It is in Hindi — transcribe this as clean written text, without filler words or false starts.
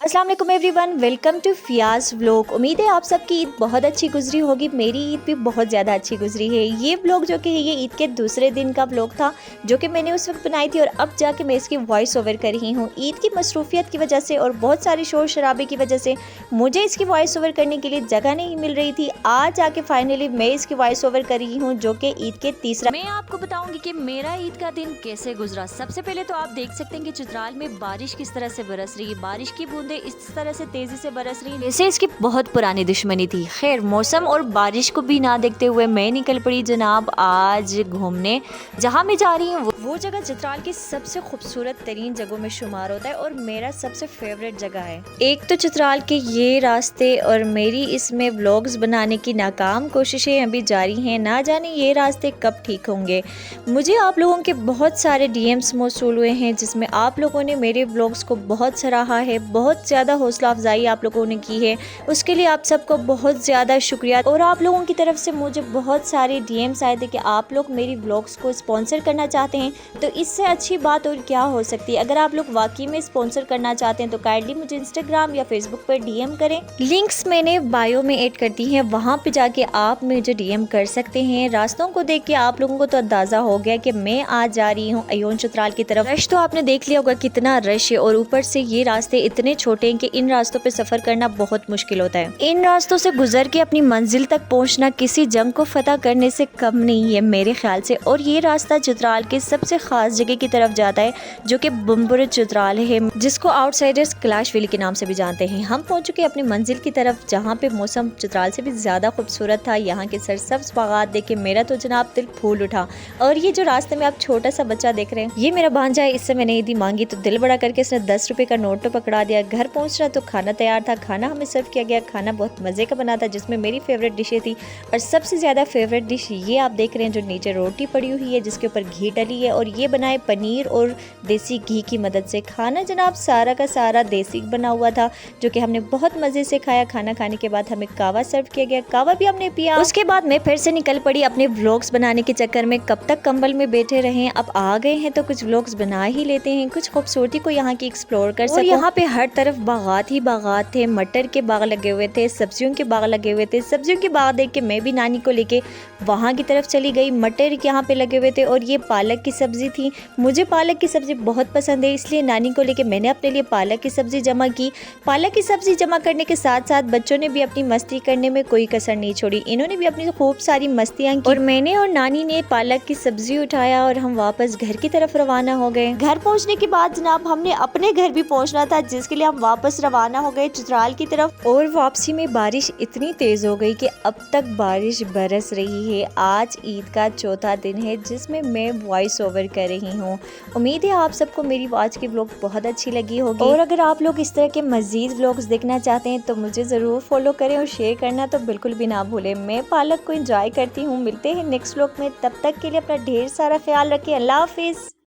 अस्सलाम वालेकुम everyone, welcome to Fayaz vlog. उम्मीद है आप सबकी ईद बहुत अच्छी गुजरी होगी। मेरी ईद भी बहुत ज़्यादा अच्छी गुजरी है। ये व्लॉग जो कि ये ईद के दूसरे दिन का व्लॉग था जो कि मैंने उस वक्त बनाई थी और अब जाके मैं इसकी वॉइस ओवर कर रही हूँ। ईद की मसरूफियत की वजह से और बहुत सारे शोर शराबे की वजह से मुझे इसकी वॉइस ओवर करने के लिए जगह नहीं मिल रही थी। आज आके फाइनली मैं इसकी वॉइस ओवर कर रही हूँ जो कि ईद के तीसरा। मैं आपको बताऊँगी कि मेरा ईद का दिन कैसे गुजरा। सबसे पहले तो आप देख सकते हैं कि चित्राल में बारिश किस तरह से बरस रही है। बारिश की बूंदे इस तरह से तेजी से बरस रही है जैसे इसकी बहुत पुरानी दुश्मनी थी। खैर, मौसम और बारिश को भी ना देखते हुए मैं निकल पड़ी जनाब आज घूमने। जहाँ मैं जा रही हूँ वो जगह चित्राल की सबसे खूबसूरत तरीन जगहों में शुमार होता है और मेरा सबसे फेवरेट जगह है। एक तो चित्राल के ये रास्ते और मेरी इसमें व्लॉग्स बनाने की नाकाम कोशिशें अभी जारी हैं। ना जाने ये रास्ते कब ठीक होंगे। मुझे आप लोगों के बहुत सारे डीएम्स मौसूल हुए हैं जिसमें आप लोगों ने मेरे व्लॉग्स को बहुत सराहा है, बहुत ज़्यादा हौसला अफजाई आप लोगों ने की है। उसके लिए आप सबको बहुत ज़्यादा शुक्रिया। और आप लोगों की तरफ से मुझे बहुत सारे डीएम्स आए थे कि आप लोग मेरी व्लॉग्स को स्पॉन्सर करना चाहते हैं, तो इससे अच्छी बात और क्या हो सकती है। अगर आप लोग वाकई में स्पॉन्सर करना चाहते हैं तो काइंडली मुझे इंस्टाग्राम या फेसबुक पर डीएम करें। लिंक्स मैंने बायो में ऐड कर दी हैं, वहाँ पे जाके आप मुझे डीएम कर सकते हैं। रास्तों को देख के आप लोगों को तो अंदाज़ा हो गया कि मैं आज जा रही हूँ अयोन चित्राल की तरफ। रश तो आपने देख लिया होगा कितना रश है और ऊपर से ये रास्ते इतने छोटे हैं कि इन रास्तों पे सफर करना बहुत मुश्किल होता है। इन रास्तों से गुजर के अपनी मंजिल तक पहुंचना किसी जंग को फतह करने से कम नहीं है मेरे ख्याल से। और ये रास्ता चित्राल के सबसे खास जगह की तरफ जाता है जो कि बुम्बुर चित्राल है, जिसको आउटसाइडर्स कैलाश वैली के नाम से भी जानते हैं। हम पहुंच चुके अपनी मंजिल की तरफ जहाँ पे मौसम चित्राल से भी ज्यादा खूबसूरत था। यहाँ के सरसब्ज बागात देख के मेरा तो जनाब दिल फूल उठा। और ये जो रास्ते में आप छोटा सा बच्चा देख रहे हैं, ये मेरा भांजा है। इससे मैंने ईदी मांगी तो दिल बड़ा करके इसने 10 रुपए का नोट तो पकड़ा दिया। घर पहुंच रहा तो खाना तैयार था। खाना हमें सर्व किया गया। खाना बहुत मज़े का बना था जिसमें मेरी फेवरेट डिशें थी और सबसे ज़्यादा फेवरेट डिश ये आप देख रहे हैं जो नीचे रोटी पड़ी हुई है जिसके ऊपर घी डली है और ये बनाए पनीर और देसी घी की मदद से। खाना जनाब सारा का सारा देसी बना हुआ था जो कि हमने बहुत मज़े से खाया। खाना खाने के बाद हमें कावा सर्व किया गया, कावा भी हमने पिया। उसके बाद मैं फिर से निकल पड़ी अपने व्लॉग्स बनाने के चक्कर में। कब तक कंबल में बैठे रहें, अब आ गए हैं तो कुछ व्लॉग्स बना ही लेते हैं, कुछ खूबसूरती को यहाँ की एक्सप्लोर कर सकें। यहाँ पे हर तरफ बागात ही बागात थे, मटर के बाग लगे हुए थे, सब्जियों के बाग लगे हुए थे। सब्जियों के बाग देख के मैं भी नानी को लेके वहाँ की तरफ चली गई। मटर यहाँ पे लगे हुए थे और ये पालक की सब्जी थी। मुझे पालक की सब्जी बहुत पसंद है, इसलिए नानी को लेके मैंने अपने लिए पालक की सब्जी जमा की। पालक की सब्जी जमा करने के साथ साथ बच्चों ने भी अपनी मस्ती करने में कोई कसर नहीं छोड़ी। इन्होंने भी अपनी खूब सारी मस्तियाँ की और मैंने और नानी ने पालक की सब्जी उठाया और हम वापस घर की तरफ रवाना हो गए। घर पहुँचने के बाद जनाब हमने अपने घर भी पहुँचना था जिसके लिए हम वापस रवाना हो गए चित्राल की तरफ। और वापसी में बारिश इतनी तेज हो गई कि अब तक बारिश बरस रही है। आज ईद का चौथा दिन है जिसमें मैं वॉइस ओवर कर रही हूँ। उम्मीद है आप सबको मेरी आज की व्लॉग बहुत अच्छी लगी होगी। और अगर आप लोग इस तरह के मजीद व्लॉग्स देखना चाहते हैं तो मुझे ज़रूर फॉलो करें और शेयर करना तो बिल्कुल भी ना भूलें। मैं पालक को एंजॉय करती हूँ। मिलते हैं नेक्स्ट व्लॉग में, तब तक के लिए अपना ढेर सारा ख्याल रखें। अल्लाह हाफिज़।